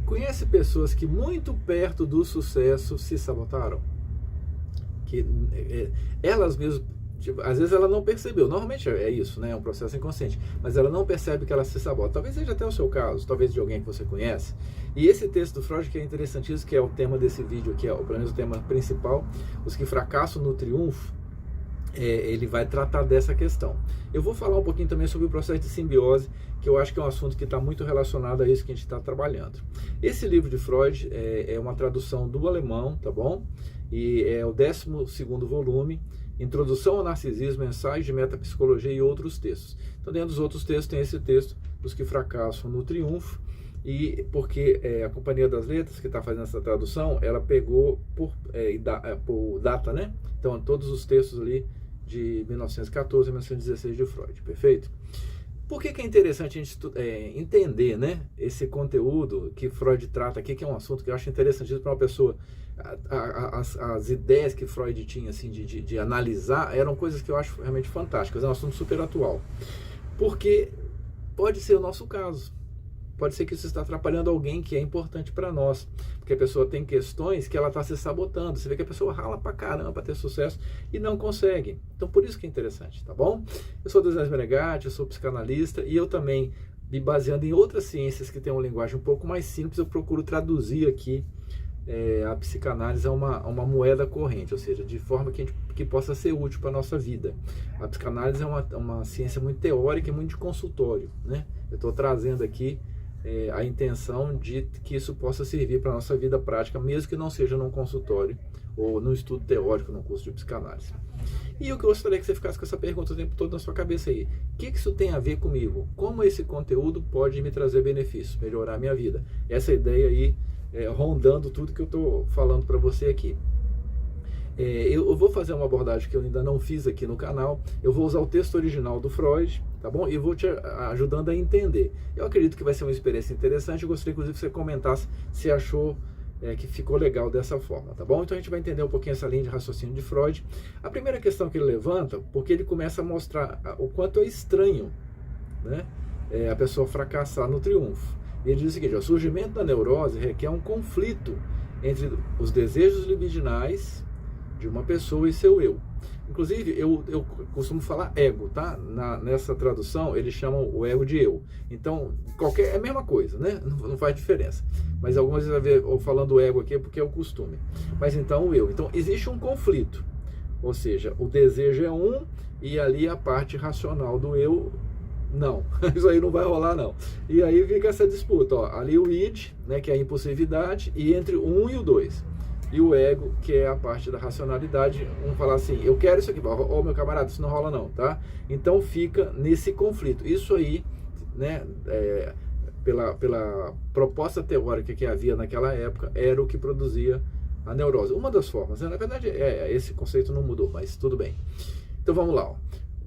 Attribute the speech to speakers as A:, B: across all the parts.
A: conhece pessoas que muito perto do sucesso se sabotaram? Que elas mesmas, tipo, às vezes ela não percebeu, normalmente é isso, né? É um processo inconsciente, mas ela não percebe que ela se sabota. Talvez seja até o seu caso, talvez de alguém que você conhece. E esse texto do Freud que é interessantíssimo, que é o tema desse vídeo aqui, pelo menos o tema principal, os que fracassam no triunfo, ele vai tratar dessa questão. Eu vou falar um pouquinho também sobre o processo de simbiose, que eu acho que é um assunto que está muito relacionado a isso que a gente está trabalhando. Esse livro de Freud é uma tradução do alemão, tá bom? E é o 12º volume, Introdução ao Narcisismo, Ensaios de Metapsicologia e outros textos. Então, dentro dos outros textos tem esse texto, Os que fracassam no triunfo, e porque a Companhia das Letras, que está fazendo essa tradução, ela pegou por data, né? Então, todos os textos ali de 1914 a 1916 de Freud, perfeito? Por que é interessante a gente entender, né, esse conteúdo que Freud trata aqui, que é um assunto que eu acho interessantíssimo para uma pessoa. As ideias que Freud tinha assim, de analisar eram coisas que eu acho realmente fantásticas, é um assunto super atual. Porque pode ser o nosso caso. Pode ser que isso está atrapalhando alguém que é importante para nós. Porque a pessoa tem questões que ela está se sabotando. Você vê que a pessoa rala pra caramba para ter sucesso e não consegue. Então por isso que é interessante, tá bom? Eu sou Denis Menegatti, eu sou psicanalista e eu também, me baseando em outras ciências que têm uma linguagem um pouco mais simples, eu procuro traduzir aqui a psicanálise é uma moeda corrente, ou seja, de forma que possa ser útil para a nossa vida. A psicanálise é uma ciência muito teórica e muito de consultório, né? Eu estou trazendo aqui a intenção de que isso possa servir para a nossa vida prática, mesmo que não seja num consultório ou num estudo teórico, num curso de psicanálise. E eu gostaria que você ficasse com essa pergunta o tempo todo na sua cabeça aí. O que isso tem a ver comigo? Como esse conteúdo pode me trazer benefícios, melhorar a minha vida? Essa ideia aí rondando tudo que eu estou falando para você aqui. Eu vou fazer uma abordagem que eu ainda não fiz aqui no canal. Eu vou usar o texto original do Freud, tá bom? E vou te ajudando a entender. Eu acredito que vai ser uma experiência interessante. Eu gostaria, inclusive, que você comentasse se achou que ficou legal dessa forma, tá bom? Então a gente vai entender um pouquinho essa linha de raciocínio de Freud. A primeira questão que ele levanta, porque ele começa a mostrar o quanto é estranho, né, a pessoa fracassar no triunfo. Ele diz o seguinte: o surgimento da neurose requer um conflito entre os desejos libidinais de uma pessoa e seu eu. Inclusive, eu costumo falar ego, tá? Nessa tradução, eles chamam o ego de eu. Então, é a mesma coisa, né? Não faz diferença. Mas algumas vezes vai ver eu falando ego aqui porque é o costume. Mas então, o eu. Então, existe um conflito. Ou seja, o desejo é um e ali a parte racional do eu, não. Isso aí não vai rolar, não. E aí fica essa disputa, ó. Ali o id, né, que é a impulsividade, e entre o 1 e o 2. E o ego, que é a parte da racionalidade, fala assim, eu quero isso aqui, ó, meu camarada, isso não rola não, tá? Então fica nesse conflito. Isso aí, né, pela proposta teórica que havia naquela época, era o que produzia a neurose. Uma das formas, né? Na verdade, esse conceito não mudou, mas tudo bem. Então vamos lá, ó.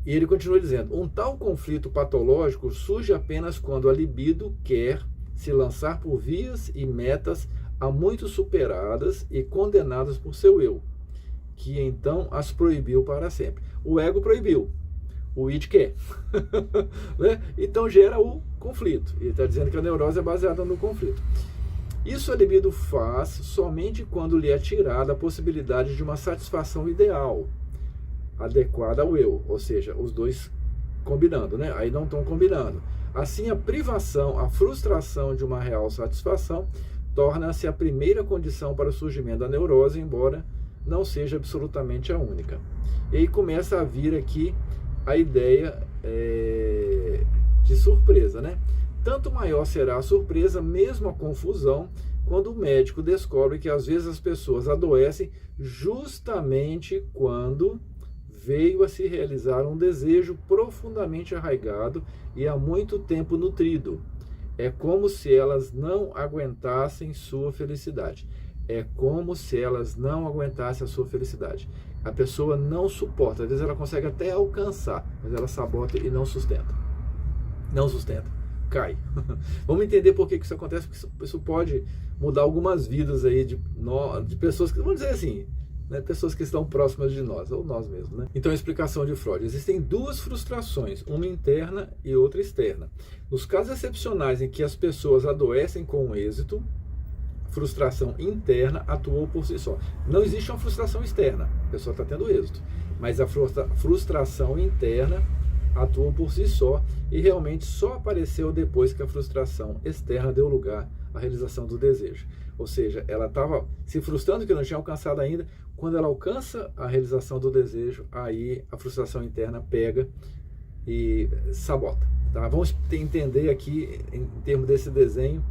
A: E ele continua dizendo, um tal conflito patológico surge apenas quando a libido quer se lançar por vias e metas há muito superadas e condenadas por seu eu, que então as proibiu para sempre. O ego proibiu, o id quer. Né? Então gera o conflito. Ele está dizendo que a neurose é baseada no conflito. Isso a libido faz somente quando lhe é tirada a possibilidade de uma satisfação ideal, adequada ao eu, ou seja, os dois combinando, né? Aí não estão combinando. Assim, a privação, a frustração de uma real satisfação torna-se a primeira condição para o surgimento da neurose, embora não seja absolutamente a única. E aí começa a vir aqui a ideia de surpresa, né? Tanto maior será a surpresa, mesmo a confusão, quando o médico descobre que às vezes as pessoas adoecem justamente quando veio a se realizar um desejo profundamente arraigado e há muito tempo nutrido. É como se elas não aguentassem sua felicidade. É como se elas não aguentassem a sua felicidade. A pessoa não suporta. Às vezes ela consegue até alcançar, mas ela sabota e não sustenta. Não sustenta. Cai. Vamos entender por que isso acontece, porque isso pode mudar algumas vidas aí de pessoas que, vamos dizer assim, né, pessoas que estão próximas de nós, ou nós mesmos, né? Então, a explicação de Freud. Existem duas frustrações, uma interna e outra externa. Nos casos excepcionais em que as pessoas adoecem com êxito, frustração interna atuou por si só. Não existe uma frustração externa, a pessoa está tendo êxito, mas a frustração interna atuou por si só e realmente só apareceu depois que a frustração externa deu lugar à realização do desejo. Ou seja, ela estava se frustrando que não tinha alcançado ainda. Quando ela alcança a realização do desejo, aí a frustração interna pega e sabota. Tá? Vamos entender aqui, em termos desse desenho,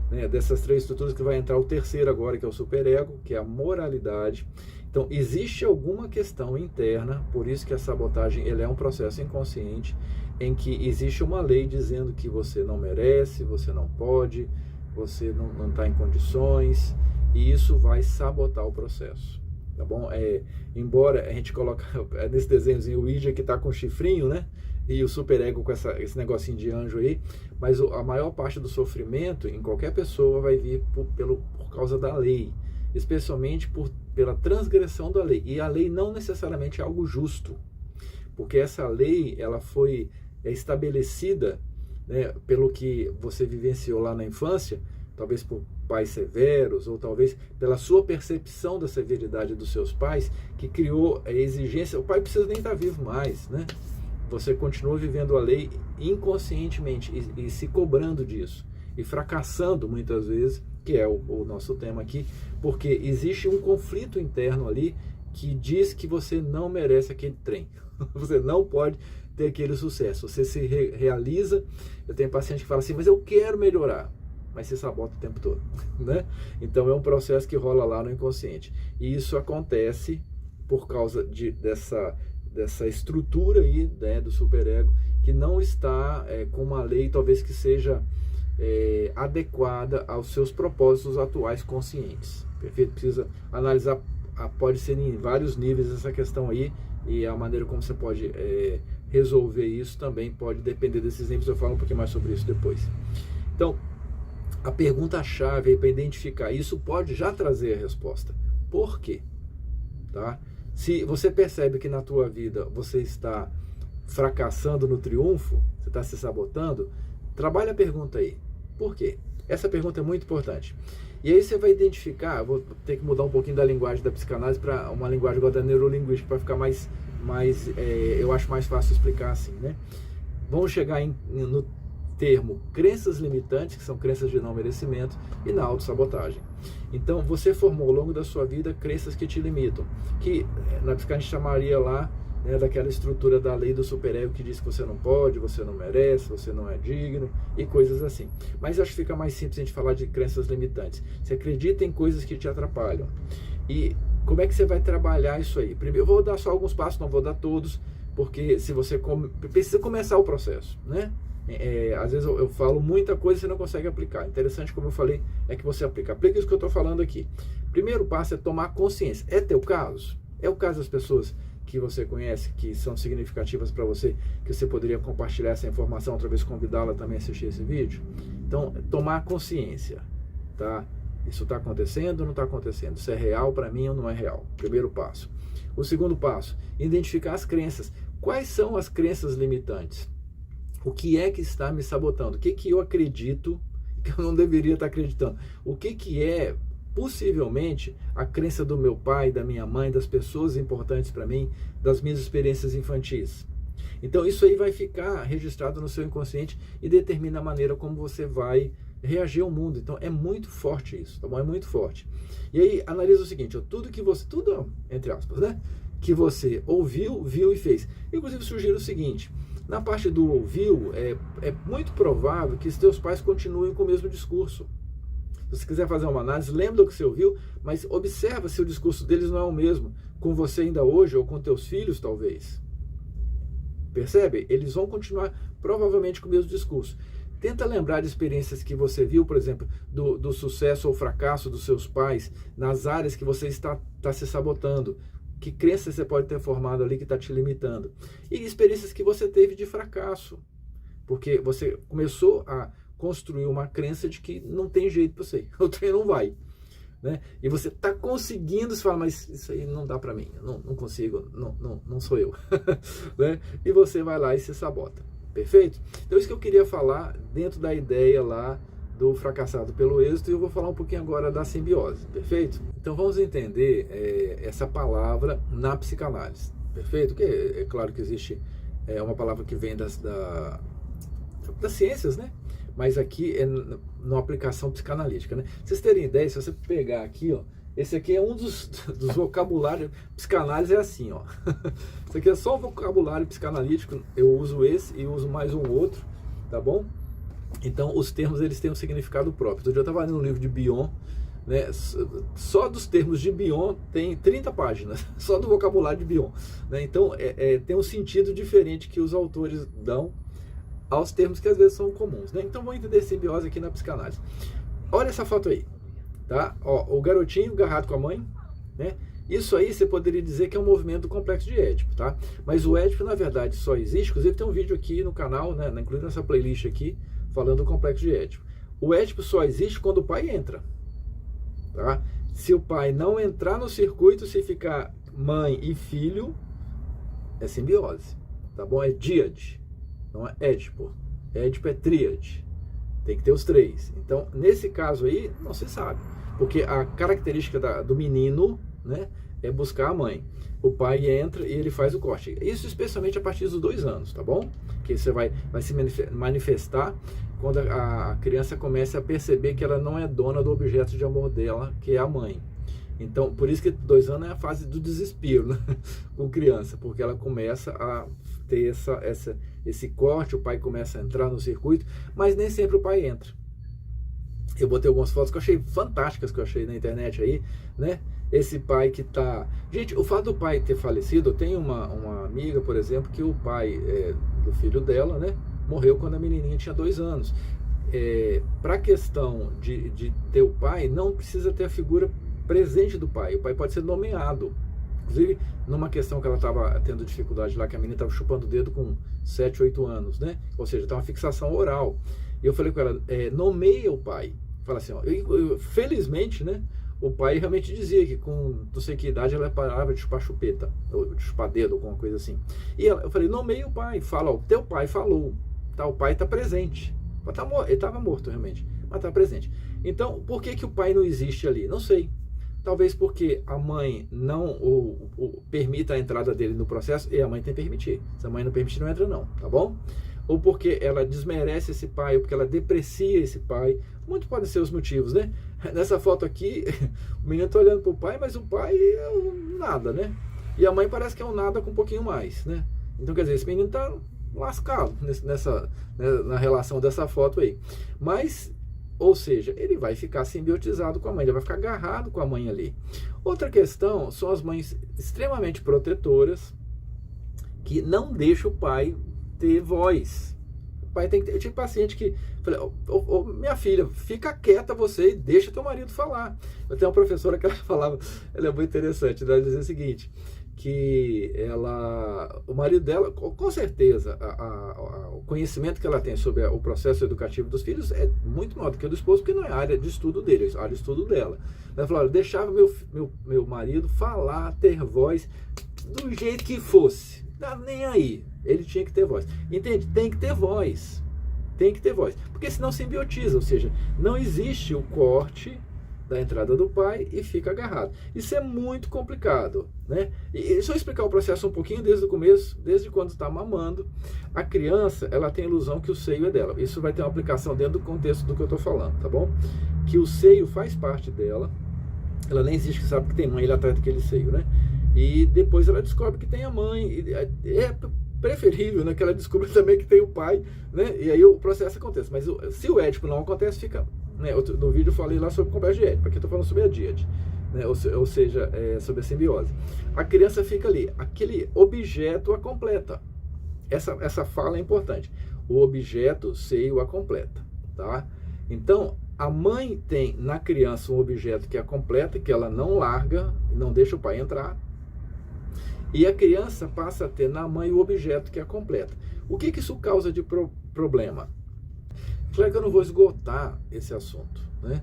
A: né, dessas três estruturas, que vai entrar o terceiro agora, que é o superego, que é a moralidade. Então, existe alguma questão interna, por isso que a sabotagem ele é um processo inconsciente, em que existe uma lei dizendo que você não merece, você não pode, você não está em condições, e isso vai sabotar o processo, tá bom? Embora a gente coloque nesse desenhozinho o Id que está com o chifrinho, né? E o superego com esse negocinho de anjo aí, mas a maior parte do sofrimento em qualquer pessoa vai vir por causa da lei, especialmente pela transgressão da lei. E a lei não necessariamente é algo justo, porque essa lei ela foi estabelecida, né, pelo que você vivenciou lá na infância, talvez por pais severos, ou talvez pela sua percepção da severidade dos seus pais, que criou a exigência. O pai precisa nem estar vivo mais, né? Você continua vivendo a lei inconscientemente e se cobrando disso, e fracassando muitas vezes, que é o nosso tema aqui, porque existe um conflito interno ali que diz que você não merece aquele trem, você não pode ter aquele sucesso, você se realiza. Eu tenho paciente que fala assim, mas eu quero melhorar, mas se sabota o tempo todo, né? Então é um processo que rola lá no inconsciente, e isso acontece por causa dessa estrutura aí, né, do superego, que não está com uma lei talvez que seja adequada aos seus propósitos atuais conscientes. Perfeito? Precisa analisar, pode ser em vários níveis essa questão aí, e a maneira como você pode resolver isso também pode depender desses níveis. Eu falo um pouquinho mais sobre isso depois. Então, a pergunta-chave aí para identificar isso pode já trazer a resposta. Por quê? Tá? Se você percebe que na tua vida você está fracassando no triunfo, você está se sabotando, trabalha a pergunta aí. Por quê? Essa pergunta é muito importante. E aí você vai identificar, vou ter que mudar um pouquinho da linguagem da psicanálise para uma linguagem igual da neurolinguística, para ficar eu acho mais fácil explicar assim, né? Vamos chegar no termo crenças limitantes, que são crenças de não merecimento, e na autossabotagem. Então, você formou ao longo da sua vida crenças que te limitam, que na psicanálise a gente chamaria lá, né, daquela estrutura da lei do superego que diz que você não pode, você não merece, você não é digno e coisas assim. Mas acho que fica mais simples a gente falar de crenças limitantes. Você acredita em coisas que te atrapalham. E como é que você vai trabalhar isso aí? Primeiro, eu vou dar só alguns passos, não vou dar todos, porque se você precisa começar o processo, né? Às vezes eu falo muita coisa e você não consegue aplicar. Interessante, como eu falei, é que você aplica isso que eu estou falando aqui. Primeiro passo é tomar consciência. É teu caso? É o caso das pessoas que você conhece, que são significativas para você, que você poderia compartilhar essa informação, outra vez convidá-la também a assistir esse vídeo? Então, tomar consciência, tá? Isso está acontecendo ou não está acontecendo? Isso é real para mim ou não é real? Primeiro passo. O segundo passo, identificar as crenças. Quais são as crenças limitantes? O que é que está me sabotando? O que eu acredito que eu não deveria estar acreditando? O que é, possivelmente, a crença do meu pai, da minha mãe, das pessoas importantes para mim, das minhas experiências infantis? Então, isso aí vai ficar registrado no seu inconsciente e determina a maneira como você vai reagir ao mundo. Então, é muito forte isso, tá bom? É muito forte. E aí, analisa o seguinte, tudo entre aspas, né? Que você ouviu, viu e fez. Inclusive, sugiro o seguinte: na parte do ouviu, é muito provável que os teus pais continuem com o mesmo discurso. Se você quiser fazer uma análise, lembra do que você ouviu, mas observa se o discurso deles não é o mesmo com você ainda hoje, ou com teus filhos, talvez. Percebe? Eles vão continuar provavelmente com o mesmo discurso. Tenta lembrar de experiências que você viu, por exemplo, do sucesso ou fracasso dos seus pais, nas áreas que você está se sabotando. Que crenças você pode ter formado ali que está te limitando? E experiências que você teve de fracasso. Porque você começou a construir uma crença de que não tem jeito para você, o trem não vai. Né? E você está conseguindo, você fala, mas isso aí não dá para mim, não consigo, não sou eu. Né? E você vai lá e se sabota. Perfeito? Então isso que eu queria falar dentro da ideia lá do fracassado pelo êxito, e eu vou falar um pouquinho agora da simbiose, perfeito? Então vamos entender essa palavra na psicanálise, perfeito? Que é claro que existe uma palavra que vem das ciências, né? Mas aqui é numa aplicação psicanalítica, né? Pra vocês terem ideia, se você pegar aqui, ó, esse aqui é um dos vocabulários, psicanálise é assim, ó. Isso aqui é só o vocabulário psicanalítico, eu uso esse e uso mais um outro, tá bom? Então os termos, eles têm um significado próprio. Outro dia eu estava lendo um livro de Bion, né? Só dos termos de Bion tem 30 páginas, só do vocabulário de Bion, né? Então tem um sentido diferente que os autores dão aos termos que às vezes são comuns, né? Então vamos entender simbiose aqui na psicanálise. Olha essa foto aí, tá? Ó, o garotinho agarrado com a mãe, né? Isso aí você poderia dizer que é um movimento do complexo de Édipo, tá? Mas o Édipo, na verdade, só existe, inclusive tem um vídeo aqui no canal, né, inclusive nessa playlist aqui, falando do complexo de Édipo. O Édipo só existe quando o pai entra, tá? Se o pai não entrar no circuito, se ficar mãe e filho, é simbiose, tá bom? É díade, não é Édipo. Édipo é tríade, tem que ter os três. Então, nesse caso aí, não se sabe, porque a característica do menino, né, é buscar a mãe. O pai entra e ele faz o corte. Isso especialmente a partir dos 2 anos, tá bom? Que você vai se manifestar quando a criança começa a perceber que ela não é dona do objeto de amor dela, que é a mãe. Então, por isso que 2 anos é a fase do desespero, né, com criança, porque ela começa a ter esse corte, o pai começa a entrar no circuito, mas nem sempre o pai entra. Eu botei algumas fotos que eu achei fantásticas, que eu achei na internet aí, né? Esse pai que tá... Gente, o fato do pai ter falecido, eu tenho uma amiga, por exemplo, que o pai do filho dela, né, morreu quando a menininha tinha 2 anos. Para a questão de ter o pai, não precisa ter a figura presente do pai. O pai pode ser nomeado. Inclusive, numa questão que ela estava tendo dificuldade lá, que a menina estava chupando o dedo com 7, 8 anos, né? Ou seja, tem uma fixação oral. E eu falei com ela, nomeia o pai. Fala assim, ó, felizmente, né? O pai realmente dizia que com não sei que idade ela parava de chupar chupeta, ou de chupar dedo, alguma coisa assim. E eu falei, nomeia o pai, fala, ó, teu pai falou, tá, o pai está presente. Ele estava morto realmente, mas está presente. Então, por que o pai não existe ali? Não sei. Talvez porque a mãe não permita a entrada dele no processo, e a mãe tem que permitir. Se a mãe não permitir, não entra não, tá bom? Ou porque ela desmerece esse pai, ou porque ela deprecia esse pai. Muito podem ser os motivos, né? Nessa foto aqui, o menino está olhando para o pai, mas o pai é um nada, né? E a mãe parece que é um nada com um pouquinho mais, né? Então, quer dizer, esse menino está lascado na relação dessa foto aí. Mas, ou seja, ele vai ficar simbiotizado com a mãe, ele vai ficar agarrado com a mãe ali. Outra questão são as mães extremamente protetoras, que não deixam o pai ter voz. O pai tem que ter. Eu tive paciente que falei, minha filha, fica quieta você e deixa teu marido falar. Eu tenho uma professora que ela falava, ela é muito interessante, ela dizia o seguinte, que o marido dela, com certeza, o conhecimento que ela tem sobre o processo educativo dos filhos é muito maior do que o do esposo, porque não é a área de estudo dele, é a área de estudo dela. Ela falou, eu deixava meu marido falar, ter voz, do jeito que fosse, não nem aí. Ele tinha que ter voz. Entende? Tem que ter voz. Tem que ter voz. Porque senão simbiotiza, ou seja, não existe o corte da entrada do pai e fica agarrado. Isso é muito complicado, né? E só explicar o processo um pouquinho desde o começo, desde quando está mamando. A criança, ela tem a ilusão que o seio é dela. Isso vai ter uma aplicação dentro do contexto do que eu estou falando, tá bom? Que o seio faz parte dela. Ela nem existe que sabe que tem mãe lá atrás daquele seio, né? E depois ela descobre que tem a mãe. É preferível, né, que ela descubra também que tem o pai, né, e aí o processo acontece. Mas se o Édipo não acontece, fica, né, no vídeo eu falei lá sobre o complexo de Édipo, aqui eu estou falando sobre a díade, né, ou seja, sobre a simbiose. A criança fica ali, aquele objeto a completa. Essa fala é importante. O objeto seio a completa, tá? Então, a mãe tem na criança um objeto que a completa, que ela não larga, não deixa o pai entrar. E a criança passa a ter na mãe o objeto que é completa. O que isso causa de problema? Claro que eu não vou esgotar esse assunto, né?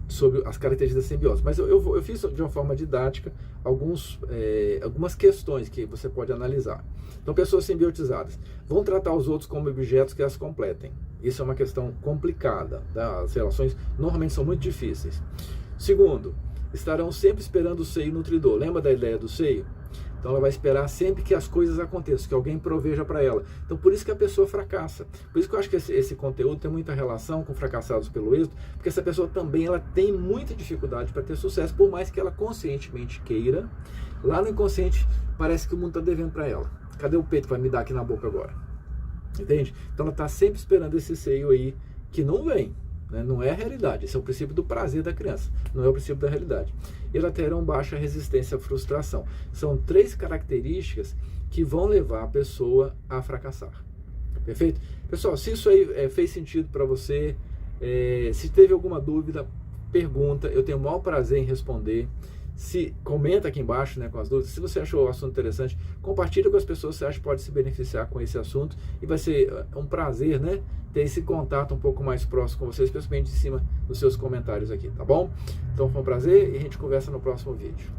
A: Sobre as características da simbiose, mas eu fiz de uma forma didática algumas questões que você pode analisar. Então, pessoas simbiotizadas vão tratar os outros como objetos que as completem. Isso é uma questão complicada, tá? As relações normalmente são muito difíceis. Segundo, estarão sempre esperando o seio nutridor. Lembra da ideia do seio? Então ela vai esperar sempre que as coisas aconteçam, que alguém proveja para ela. Então por isso que a pessoa fracassa. Por isso que eu acho que esse conteúdo tem muita relação com fracassados pelo êxito, porque essa pessoa também ela tem muita dificuldade para ter sucesso, por mais que ela conscientemente queira. Lá no inconsciente parece que o mundo está devendo para ela. Cadê o peito que vai me dar aqui na boca agora? Entende? Então ela está sempre esperando esse seio aí que não vem. Não é a realidade, esse é o princípio do prazer da criança, não é o princípio da realidade. E ela terá baixa resistência à frustração. São 3 características que vão levar a pessoa a fracassar. Perfeito? Pessoal, se isso aí fez sentido para você, se teve alguma dúvida, pergunta, eu tenho o maior prazer em responder. Comenta aqui embaixo, com as dúvidas. Se você achou o assunto interessante, compartilha com as pessoas que você acha que pode se beneficiar com esse assunto, e vai ser um prazer, ter esse contato um pouco mais próximo com vocês, principalmente em cima dos seus comentários aqui, tá bom? Então foi um prazer e a gente conversa no próximo vídeo.